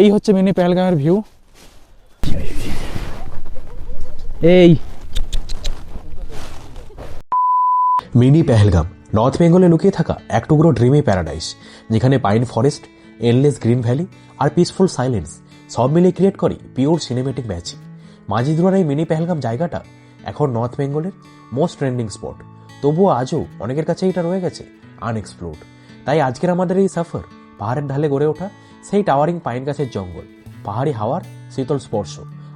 এই হচ্ছে মিনি পেহেলগামের ভিউ। এই মিনি পেহেলগাম নর্থ বেঙ্গলে লুকিয়ে থাকা এক টুকরো ড্রিমি প্যারাডাইস, যেখানে pine forest, endless green valley আর পিসফুল সাইলেন্স সব মিলে ক্রিয়েট করে পিওর সিনেমেটিক ম্যাজিক। মাঝিদুরার এই মিনি পেহেলগাম জায়গাটা এখন নর্থ বেঙ্গলের মোস্ট ট্রেন্ডিং স্পট, তবুও আজও অনেকের কাছে এটা রয়ে গেছে আনএক্সপ্লোর্ড। তাই আজকের আমাদের এই সফর পাহাড়ের ঢালে গড়ে ওঠা সেই টাওয়ারিং পাইন গাছের জঙ্গল, পাহাড়ি হাওয়ার শীতল স্পর্শ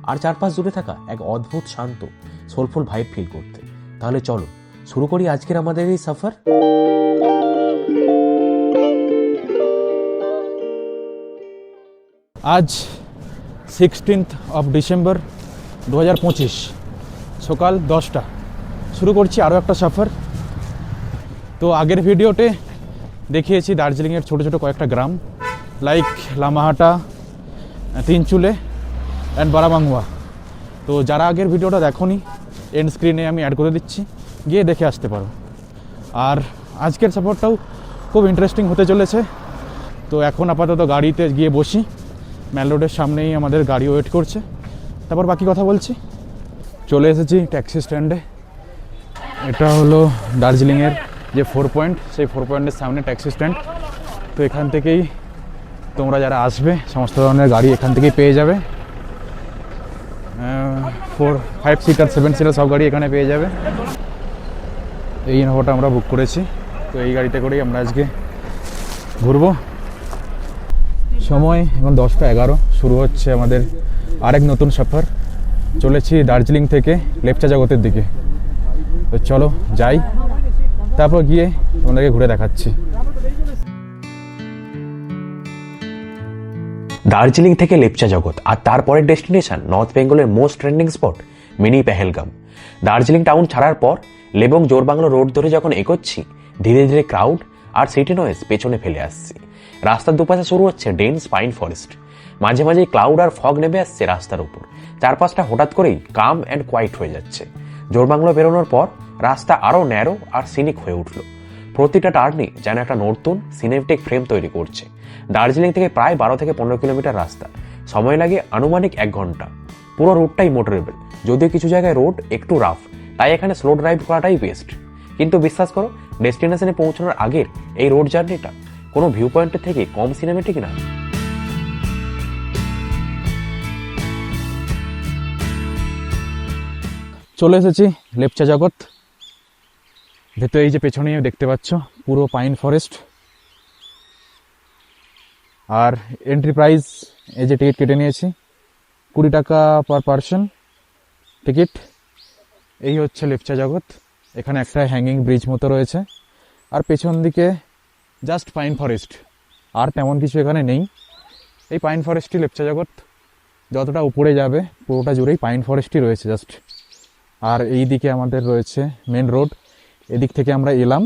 আর চারপাশ জুড়ে থাকা এক অদ্ভুত শান্ত সোলফুল ভাইব ফিল করতে। তাহলে চলো শুরু করি আজকের আমাদের এই সফর। আজ 16th of December 2025 সকাল 10টা শুরু করছি আরও একটা সফর। তো আগের ভিডিওতে দেখিয়েছি দার্জিলিংয়ের ছোটো ছোটো কয়েকটা গ্রাম লাইক লামাহাটা, তিনচুলে অ্যান্ড বারাবাঙ্গুয়া। তো যারা আগের ভিডিওটা দেখোনি এন্ড স্ক্রিনে আমি অ্যাড করে দিচ্ছি, গিয়ে দেখে আসতে পারো। আর আজকের সফরটাও খুব ইন্টারেস্টিং হতে চলেছে। তো এখন আপাতত গাড়িতে গিয়ে বসি, ম্যাল রোডের সামনেই আমাদের গাড়ি ওয়েট করছে, তারপর বাকি কথা বলছি। চলে এসেছি ট্যাক্সি স্ট্যান্ডে। এটা হলো দার্জিলিংয়ের যে 4 পয়েন্ট, সেই 4 পয়েন্টের সামনে ট্যাক্সি স্ট্যান্ড। তো এখান থেকেই তোমরা যারা আসবে সমস্ত ধরনের গাড়ি এখান থেকেই পেয়ে যাবে। 4, 5 সিটার 7 সিটার সব গাড়ি এখানে পেয়ে যাবে। এই ইনোভাটা আমরা বুক করেছি, তো এই গাড়িতে করেই আমরা আজকে ঘুরবো। সময় এখন 10টা 11, শুরু হচ্ছে আমাদের আরেক নতুন সফর। চলেছি দার্জিলিং থেকে লেপচা জগতের দিকে। তো চলো যাই, তারপর গিয়ে তোমাদেরকে ঘুরে দেখাচ্ছি। দার্জিলিং থেকে লেপচা জগৎ আর তারপরের ডেস্টিনেশন নর্থ বেঙ্গলের most trending spot mini Pahalgam. Darjeeling town ছাড়ার পর লেবং জোরবাংলো রোড ধরে যখন এগোচ্ছি, ধীরে ধীরে ক্রাউড আর সিটি নয়েজ পেছনে ফেলে আসছি। রাস্তার দুপাশে শুরু হচ্ছে ডেন্স পাইন ফরেস্ট, মাঝে মাঝে ক্লাউড আর ফগ নেমে আসছে রাস্তার উপর। চারপাশটা হঠাৎ করেই কাম অ্যান্ড কোয়াইট হয়ে যাচ্ছে। জোরবাংলো বেরোনোর পর রাস্তা আরও ন্যারো আর সিনিক হয়ে উঠল। প্রতিটা টার্নে যেন একটা নতুন সিনেমেটিক ফ্রেম তৈরি করছে। দার্জিলিং থেকে প্রায় 12 থেকে 15 কিলোমিটার রাস্তা, সময় লাগে আনুমানিক 1 ঘন্টা। পুরো রোডটাই মোটরেবল, যদিও কিছু জায়গায় রোড একটু রাফ, তাই এখানে স্লো ড্রাইভ করাটাই বেস্ট। কিন্তু বিশ্বাস করো, ডেস্টিনেশনে পৌঁছানোর আগের এই রোড জার্নিটা কোনো ভিউ পয়েন্টের থেকে কম সিনেমেটিক না। চলে এসেছি লেপচা জগৎ। ভেতরে এই যে পেছনে দেখতে পাচ্ছ পুরো পাইন ফরেস্ট। আর এন্ট্রি প্রাইস এই যে টিকিট কেটে নিয়েছি 20 টাকা পার পারসন টিকিট। এই হচ্ছে লেপচা জগৎ। এখানে একটা হ্যাঙ্গিং ব্রিজ মতো রয়েছে, আর পেছন দিকে জাস্ট পাইন ফরেস্ট, আর তেমন কিছু এখানে নেই। এই পাইন ফরেস্টই লেপচা জগৎ। যতটা উপরে যাবে পুরোটা জুড়েই পাইন ফরেস্টই রয়েছে জাস্ট। আর এই দিকে আমাদের রয়েছে মেন রোড, এদিক থেকে আমরা এলাম।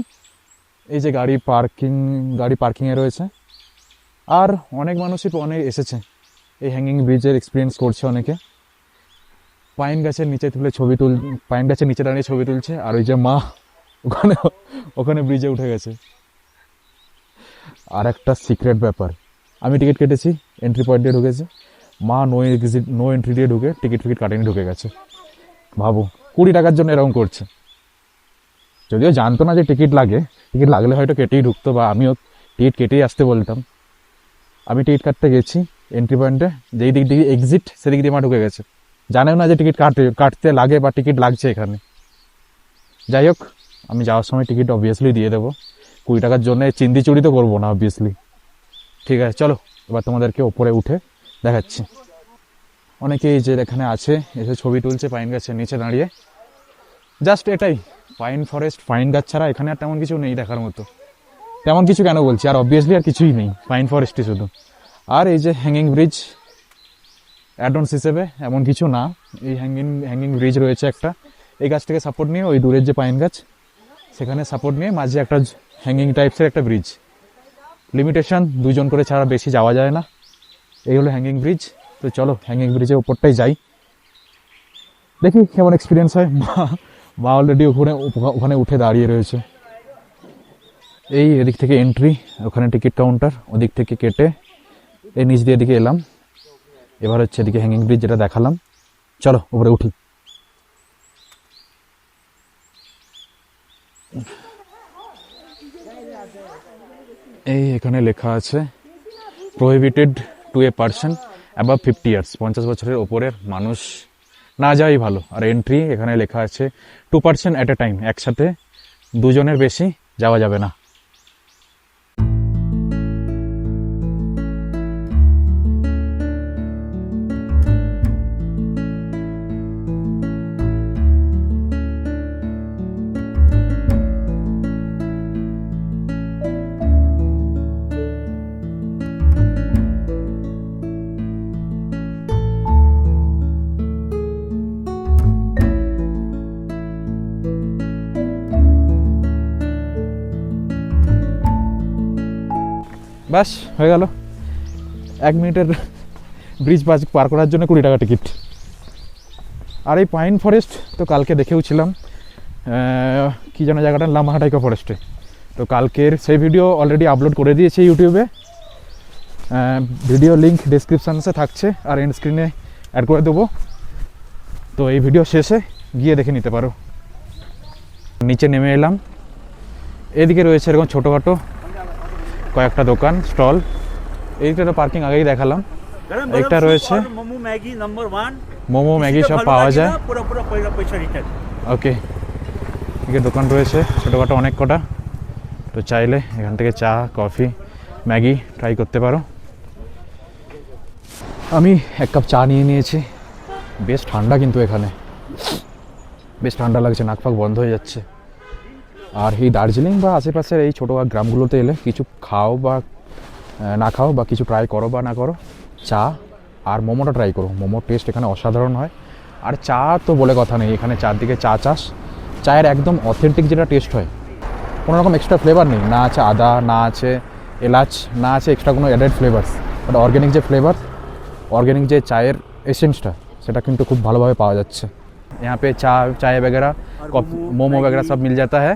এই যে গাড়ি পার্কিংয়ে রয়েছে। আর অনেক মানুষই এসেছে এই হ্যাঙ্গিং ব্রিজের এক্সপিরিয়েন্স করছে অনেকে। পাইন গাছের নিচে পাইন গাছের নিচে দাঁড়িয়ে ছবি তুলছে। আর ওই যে মা ওখানে ব্রিজে উঠে গেছে। আর একটা সিক্রেট ব্যাপার, আমি টিকিট কেটেছি, এন্ট্রি পয়েন্ট দিয়ে ঢুকেছি, মা নো এন্ট্রি দিয়ে ঢুকে টিকিট কাটেনি, ঢুকে গেছে। ভাবো 20 টাকার জন্য এরকম করছে। যদিও জানতো না যে টিকিট লাগলে হয়তো কেটেই ঢুকতো, বা আমিও টিকিট কেটেই আসতে বলতাম। আমি টিকিট কাটতে গেছি এন্ট্রি পয়েন্টে, যেই দিক দিয়ে এক্সিট সেদিক দিয়ে মা ঢুকে গেছে। জানেও না যে টিকিট কাটতে লাগে বা টিকিট লাগছে এখানে। যাই হোক, আমি যাওয়ার সময় টিকিট অবভিয়াসলি দিয়ে দেবো। 20 টাকার জন্য চিন্দি চুরি তো করবো না অবভিয়াসলি। ঠিক আছে, চলো এবার তোমাদেরকে ওপরে উঠে দেখাচ্ছি। অনেকেই যে এখানে আছে এসে ছবি তুলছে পাইন গাছের নিচে দাঁড়িয়ে। জাস্ট এটাই, পাইন ফরেস্ট, পাইন গাছ ছাড়া এখানে আর তেমন কিছু নেই দেখার মতো। তেমন কিছু কেন বলছি, আর অবভিয়াসলি আর কিছুই নেই, পাইন ফরেস্টই শুধু। আর এই যে হ্যাঙ্গিং ব্রিজ অ্যাডভান্স হিসেবে এমন কিছু না, এই হ্যাঙ্গিং ব্রিজ রয়েছে একটা। এই গাছ থেকে সাপোর্ট নিয়ে ওই দূরের যে পাইন গাছ সেখানে সাপোর্ট নিয়ে মাঝে একটা হ্যাঙ্গিং টাইপসের একটা ব্রিজ। লিমিটেশন 2 জন করে ছাড়া বেশি যাওয়া যায় না। এই হলো হ্যাঙ্গিং ব্রিজ। তো চলো হ্যাঙ্গিং ব্রিজের উপরটাই যাই, দেখি কেমন এক্সপিরিয়েন্স হয়। মা অলরেডি ওখানে উঠে দাঁড়িয়ে রয়েছে। এই এদিক থেকে এন্ট্রি, ওখানে টিকিট কাউন্টার, ওদিক থেকে কেটে এই নিচ দিয়ে এদিকে এলাম। এবার হচ্ছে এদিকে হ্যাঙ্গিং ব্রিজ যেটা দেখালাম, চলো উপরে উঠি। এই এখানে লেখা আছে prohibited to a person above 50 years, 50 বছরের ওপরের মানুষ না যাওয়াই ভালো। আর এন্ট্রি এখানে লেখা আছে 2% অ্যাট এ টাইম, একসাথে দুজনের বেশি যাওয়া যাবে না। ব্যাস হয়ে গেল, 1 মিনিটের ব্রিজ পার করার জন্য 20 টাকা টিকিট। আর এই পাইন ফরেস্ট তো কালকে দেখেওছিলাম, কী যেন জায়গাটার নাম, হাটাইকা ফরেস্টে। তো কালকের সেই ভিডিও অলরেডি আপলোড করে দিয়েছে ইউটিউবে, ভিডিও লিঙ্ক ডেসক্রিপশানসে থাকছে আর এন্ড স্ক্রিনে অ্যাড করে দেবো। তো এই ভিডিও শেষে গিয়ে দেখে নিতে পারো। নিচে নেমে এলাম, এদিকে রয়েছে এরকম ছোটোখাটো কয়েকটা দোকান স্টল। এইটা তো পার্কিং আগেই দেখালাম। একটা রয়েছে মোমো ম্যাগি সব পাওয়া যায়। ওকে, এদিকে দোকান রয়েছে ছোটোখাটো অনেক কটা। তো চাইলে এখান থেকে চা, কফি, ম্যাগি ট্রাই করতে পারো। আমি 1 কাপ চা নিয়ে নিয়েছি। বেশ ঠান্ডা, কিন্তু এখানে বেশ ঠান্ডা লাগছে, নাক ফাক বন্ধ হয়ে যাচ্ছে। আর এই দার্জিলিং বা আশেপাশের এই ছোটো গ্রামগুলোতে এলে কিছু খাও বা না খাও, বা কিছু ট্রাই করো বা না করো, চা আর মোমোটা ট্রাই করো। মোমোর টেস্ট এখানে অসাধারণ হয়। আর চা তো বলে কথা নেই, এখানে চারদিকে চা চাষ। চায়ের একদম অথেন্টিক যেটা টেস্ট হয়, কোনো রকম এক্সট্রা ফ্লেভার নেই, না আছে আদা, না আছে এলাচ, না আছে এক্সট্রা কোনো অ্যাডেড ফ্লেভার্স। বাট অর্গ্যানিক যে ফ্লেভার, অর্গ্যানিক যে চায়ের এসেন্সটা, সেটা কিন্তু খুব ভালোভাবে পাওয়া যাচ্ছে। यहाँ पे चाय वगैरह, मोमो वगैरह सब मिल जाता है।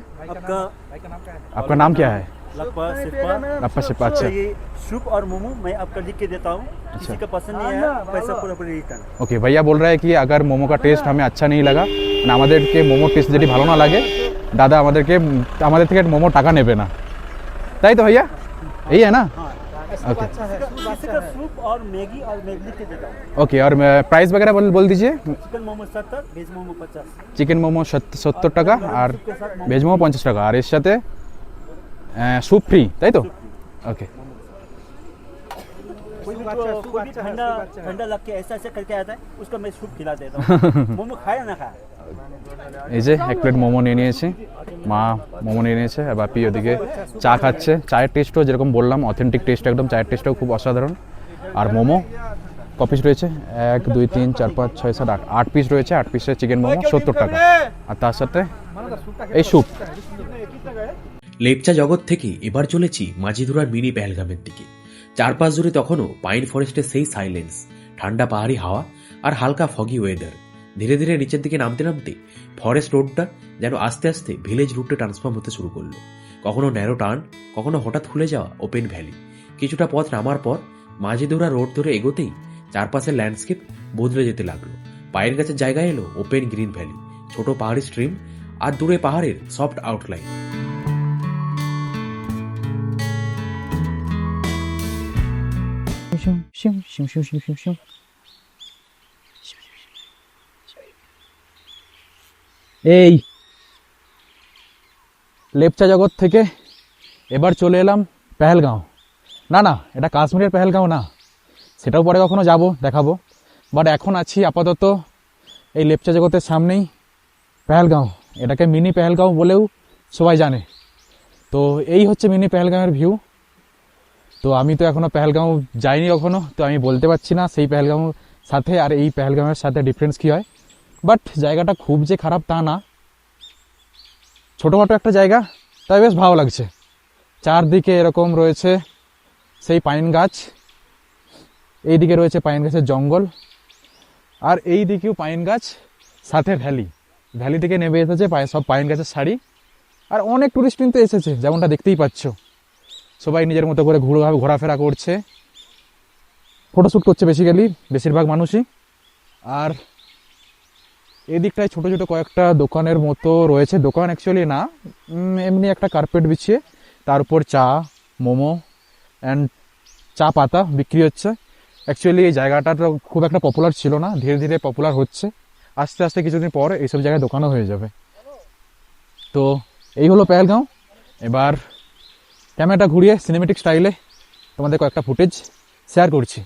आपका नाम क्या है? लप्पा सिप्पा। अच्छा, ये सूप और मोमो मैं आपका लिख के देता हूँ। किसी का पसंद नहीं आया पैसा पूरा रिटर्न। ओके, भैया बोल रहा है कि अगर मोमो का टेस्ट हमें अच्छा नहीं लगा, না আমাদেরকে মোমো টেস্ট যদি ভালো না লাগে, দাদা আমাদের থেকে মোমো টাকা নেবে না, তাই তো ভাইয়া? এই है ना? ओके, किसी का सूप और मैगी लिख के देता हूँ। ओके, और प्राइस वगैरह बोल दीजिए। Chicken momo 70, veg momo 50। Chicken momo 70 টাকা আর ভেজ মোমো 50 টাকা, আর এর সাথে স্যুপ ফ্রি, তাই তো? ওকে, कोई भी ठंडा लग के ऐसा करके आता है, उसको मैं सूप खिला देता हूँ। मोमो खाया ना खाया। এই যে 1 প্লেট মোমো নিয়ে নিয়েছি, মা মোমো নিয়ে নিয়েছে, আর বাপি ওদিকে চা খাচ্ছে। চায়ের টেস্টও যেরকম বললাম অথেন্টিক টেস্ট, একদম চায়ের টেস্টটাও খুব অসাধারণ। আর মোমো ক পিস রয়েছে? 1 2 3 4 5 6 7 8 পিস রয়েছে। 8 পিসের চিকেন মোমো 70 টাকা, আর তার সাথে এই স্যুপ। লেপচা জগৎ থেকে এবার চলেছি মাঝিধুরার মিনি পেহেলগামের দিকে। চারপাশ জুড়ে তখনও পাইন ফরেস্টের সেই সাইলেন্স, ঠান্ডা পাহাড়ি হাওয়া আর হালকা ফগি ওয়েদার। ধীরে ধীরে নিচের দিকে নামতে নামতে ফরেস্ট রোডটা যেন আস্তে আস্তে ভিলেজ রুটে ট্রান্সফর্ম হতে শুরু করলো। কখনো ন্যারো টার্ন, কখনো হঠাৎ খুলে যাওয়া ওপেন ভ্যালি। কিছুটা পথ নামার পর মাঝিধুরা রোড ধরে এগোতেই চারপাশের ল্যান্ডস্কেপ বদলে যেতে লাগলো। পায়ের গাছের জায়গায় এলো ওপেন গ্রিন ভ্যালি, ছোট পাহাড়ি স্ট্রিম আর দূরে পাহাড়ের সফট আউটলাইন। এই লেপচা জগৎ থেকে এবার চলে এলাম পেহেলগাঁও। না, এটা কাশ্মীরের পেহেলগাঁও না, সেটাও পরে কখনো যাব, দেখাবো। বাট এখন আছি আপাতত এই লেপচা জগতের সামনেই পেহেলগাঁও। এটাকে মিনি পেহেলগাঁও বলেও সবাই জানে। তো এই হচ্ছে মিনি পেহেলগাঁওয়ের ভিউ। তো আমি তো এখনও পেহেলগাঁও যাইনি কখনো, তো আমি বলতে পারছি না সেই পেহেলগাঁওর সাথে আর এই পেহেলগাঁওয়ের সাথে ডিফারেন্স কী হয়। বাট জায়গাটা খুব যে খারাপ তা না, ছোটোখাটো একটা জায়গা, তাই বেশ ভালো লাগছে। চারদিকে এরকম রয়েছে সেই পাইন গাছ, এই দিকে রয়েছে পাইন গাছের জঙ্গল, আর এই দিকেও পাইন গাছ, সাথে ভ্যালি থেকে নেমে এসেছে সব পাইন গাছের সারি। আর অনেক টুরিস্ট কিন্তু এসেছে, যেমনটা দেখতেই পাচ্ছ। সবাই নিজের মতো করে ঘোরাফেরা করছে। ফটোশ্যুট করছে বেসিক্যালি বেশিরভাগ মানুষই। আর এদিকটায় ছোট ছোট কয়েকটা দোকানের মতো রয়েছে, দোকান অ্যাকচুয়ালি না, এমনি একটা কার্পেট বিছিয়ে তার উপর চা, মোমো অ্যান্ড চা পাতা বিক্রি হচ্ছে। অ্যাকচুয়ালি এই জায়গাটা তো খুব একটা পপুলার ছিল না, ধীরে ধীরে পপুলার হচ্ছে। আস্তে আস্তে কিছুদিন পর এইসব জায়গায় দোকানও হয়ে যাবে। তো এই হলো পেহেলগাঁও। এবার ক্যামেরাটা ঘুরিয়ে সিনেমেটিক স্টাইলে তোমাদের কয়েকটা ফুটেজ শেয়ার করছি।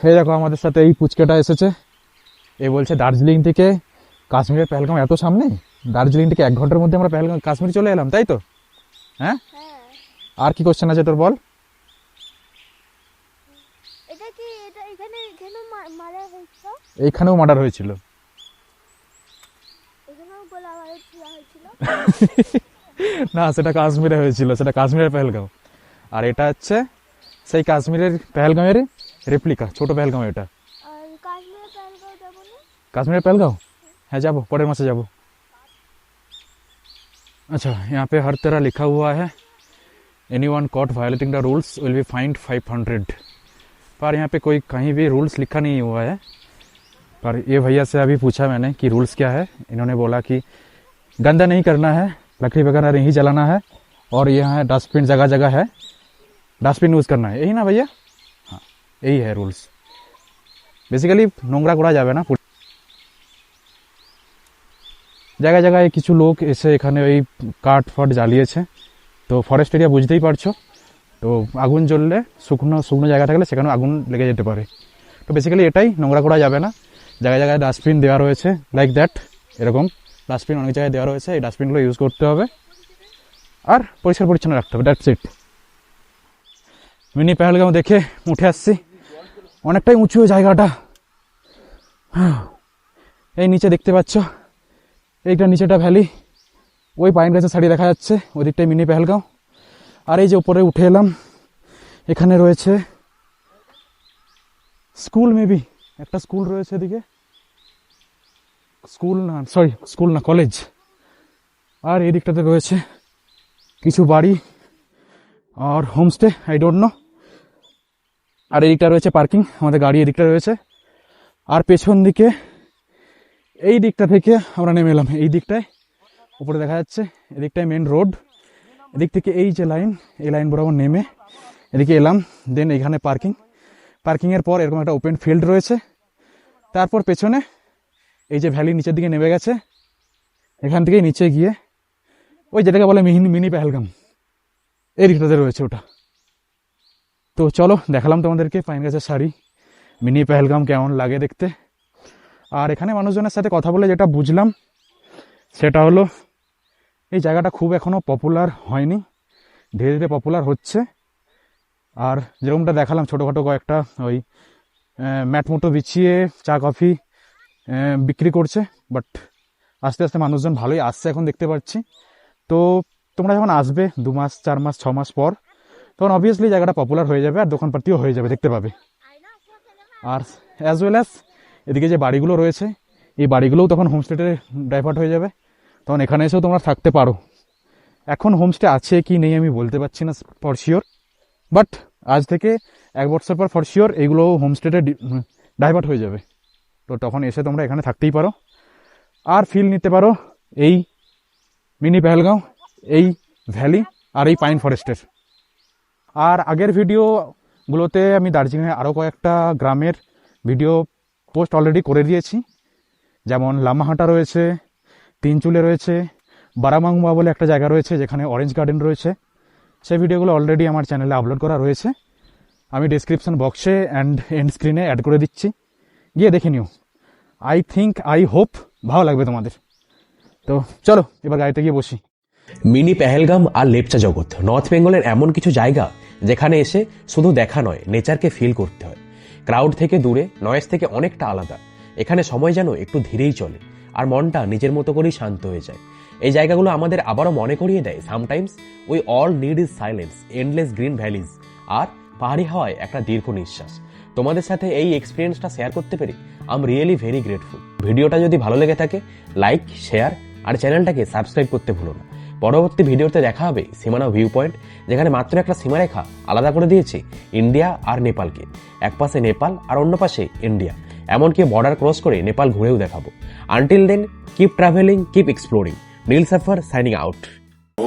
এই দেখো আমাদের সাথে এই পুচকেটা এসেছে, এ বলছে দার্জিলিং থেকে কাশ্মীরের পেহেলগাঁও এত সামনে, দার্জিলিং থেকে 1 ঘন্টার মধ্যে আমরা পেহেলগাঁও কাশ্মীর চলে এলাম, তাই তো? হ্যাঁ, আর কি কোশ্চেন আছে তোর বল? এটা কি এটা এখানে কেন মারা হয়েছিল? এইখানেও মার্ডার হয়েছিল। এখানেও গোলাবারুদ ছোড়া হয়েছিল? না, সেটা কাশ্মীরে হয়েছিল, সেটা কাশ্মীরের পেহেলগাঁও। আর এটা হচ্ছে সেই কাশ্মীরের পেহেলগাঁওয়ের রেপ্লিকা, ছোট পেহেলগাঁও এটা। আর কাশ্মীরে পেহেলগাঁও যাবো না? কাশ্মীরের পেহেলগাঁও হ্যাঁ যাবো, পরের মাসে যাবো। अच्छा, यहाँ पे हर तरह लिखा हुआ है anyone caught violating the rules will be fined 500। पर यहाँ पे कोई कहीं भी रूल्स लिखा नहीं हुआ है। पर ये भैया से अभी पूछा मैंने कि रूल्स क्या है, इन्होंने बोला कि गंदा नहीं करना है, लकड़ी वगैरह नहीं जलाना है, और यहाँ डस्टबिन जगह जगह है, डस्टबिन यूज़ करना है, यही ना भैया? हाँ, यही है रूल्स। बेसिकली নোংরা করা যাবে না। জায়গায় জায়গায় কিছু লোক এসে এখানে ওই কাঠ ফাট জ্বালিয়েছে। তো ফরেস্ট এরিয়া বুঝতেই পারছো, তো আগুন জ্বললে শুকনো শুকনো জায়গা থাকলে সেখানেও আগুন লেগে যেতে পারে। তো বেসিক্যালি এটাই, নোংরা করা যাবে না। জায়গায় জায়গায় ডাস্টবিন দেওয়া রয়েছে, লাইক দ্যাট, এরকম ডাস্টবিন অনেক জায়গায় দেওয়া রয়েছে। এই ডাস্টবিনগুলো ইউজ করতে হবে আর পরিষ্কার পরিচ্ছন্ন রাখতে হবে, দ্যাটস ইট। মিনি পেহেলগাঁও দেখে উঠে আসছি, অনেকটাই উঁচু জায়গাটা। এই নিচে দেখতে পাচ্ছ, এইটা নিচেটা ভ্যালি, ওই পাইন গাছের সাইডে দেখা যাচ্ছে, ওদিকটাই মিনি পেহেলগাঁও। আর এই যে উপরে উঠে এলাম, এখানে রয়েছে স্কুল, মেবি একটা স্কুল রয়েছে এদিকে, স্কুল না, সরি স্কুল না, কলেজ। আর এই দিকটাতে রয়েছে কিছু বাড়ি আর হোমস্টে, আই ডোন্ট নো। আর এই দিকটা রয়েছে পার্কিং, আমাদের গাড়ি এদিকটা রয়েছে। আর পেছন দিকে এই দিকটা থেকে আমরা নেমে এলাম, এই দিকটায় উপরে দেখা যাচ্ছে, এদিকটায় মেন রোড। এদিক থেকে এই যে লাইন, এই লাইন বরাবর নেমে এদিকে এলাম। দেন এখানে পার্কিং, পার্কিংয়ের পর এরকম একটা ওপেন ফিল্ড রয়েছে। তারপর পেছনে এই যে ভ্যালি নিচের দিকে নেমে গেছে, এখান থেকে নিচে গিয়ে ওই যেটাকে বলে মিনি পেহেলগাম, এই দিকটাতে রয়েছে ওটা। তো চলো দেখালাম তোমাদেরকে পাইন গাছের শাড়ি, মিনি পেহেলগাম কেমন লাগে দেখতে। আর এখানে মানুষজনের সাথে কথা বলে যেটা বুঝলাম সেটা হলো এই জায়গাটা খুব এখনও পপুলার হয়নি, ধীরে ধীরে পপুলার হচ্ছে। আর যেরকমটা দেখালাম ছোটোখাটো কয়েকটা ওই ম্যাট মুটো বিছিয়ে চা কফি বিক্রি করছে, বাট আস্তে আস্তে মানুষজন ভালোই আসছে এখন দেখতে পাচ্ছি। তো তোমরা যখন আসবে 2 মাস 4 মাস 6 মাস পর, তখন অবভিয়াসলি জায়গাটা পপুলার হয়ে যাবে আর দোকানপাতিও হয়ে যাবে, দেখতে পাবে। আর অ্যাজ ওয়েল অ্যাজ এদিকে যে বাড়িগুলো রয়েছে, এই বাড়িগুলোও তখন হোমস্টেতে ডাইভার্ট হয়ে যাবে, তখন এখানে এসেও তোমরা থাকতে পারো। এখন হোমস্টে আছে কি নেই আমি বলতে পারছি না ফর শিওর, বাট আজ থেকে 1 বছর পর ফর শিওর এইগুলো হোমস্টেতে ডাইভার্ট হয়ে যাবে। তো তখন এসে তোমরা এখানে থাকতেই পারো আর ফিল নিতে পারো এই মিনি পেহেলগাঁও, এই ভ্যালি আর এই পাইন ফরেস্টের। আর আগের ভিডিওগুলোতে আমি দার্জিলিংয়ে আরও কয়েকটা গ্রামের ভিডিও পোস্ট অলরেডি করে দিয়েছি, যেমন লামাহাটা রয়েছে, তিনচুলে রয়েছে, বারামাংবা বলে একটা জায়গা রয়েছে যেখানে অরেঞ্জ গার্ডেন রয়েছে। সেই ভিডিওগুলো অলরেডি আমার চ্যানেলে আপলোড করা রয়েছে, আমি ডেসক্রিপশন বক্সে অ্যান্ড এন্ড স্ক্রিনে অ্যাড করে দিচ্ছি, গিয়ে দেখে নিও। আই হোপ ভালো লাগবে তোমাদের। তো চলো এবার গাড়িতে গিয়ে বসি। মিনি পেহেলগাম আর লেপচা জগৎ নর্থ বেঙ্গলের এমন কিছু জায়গা যেখানে এসে শুধু দেখা নয়, নেচারকে ফিল করতে হয়। ক্রাউড থেকে দূরে, নয়েজ থেকে অনেকটা আলাদা। এখানে সময় যেন একটু ধীরেই চলে আর মনটা নিজের মতো করেই শান্ত হয়ে যায়। এই জায়গাগুলো আমাদের আবারও মনে করিয়ে দেয় sometimes we all need is silence, endless green valleys আর পাহাড়ি হাওয়ায় একটা দীর্ঘ নিঃশ্বাস। তোমাদের সাথে এই এক্সপিরিয়েন্সটা শেয়ার করতে পেরে I am really very grateful. ভিডিওটা যদি ভালো লেগে থাকে লাইক, শেয়ার আর চ্যানেলটাকে সাবস্ক্রাইব করতে ভুলো না। পরবর্তী ভিডিওতে দেখা হবে সীমানা ভিউ পয়েন্ট, যেখানে মাত্র একটা সীমারেখা আলাদা করে দিয়েছে ইন্ডিয়া আর নেপালকে। এক পাশে নেপাল আর অন্য পাশে ইন্ডিয়া, এমনকি বর্ডার ক্রস করে নেপাল ঘুরেও দেখাবো। Until then, keep travelling, keep exploring. Neel Safar signing out.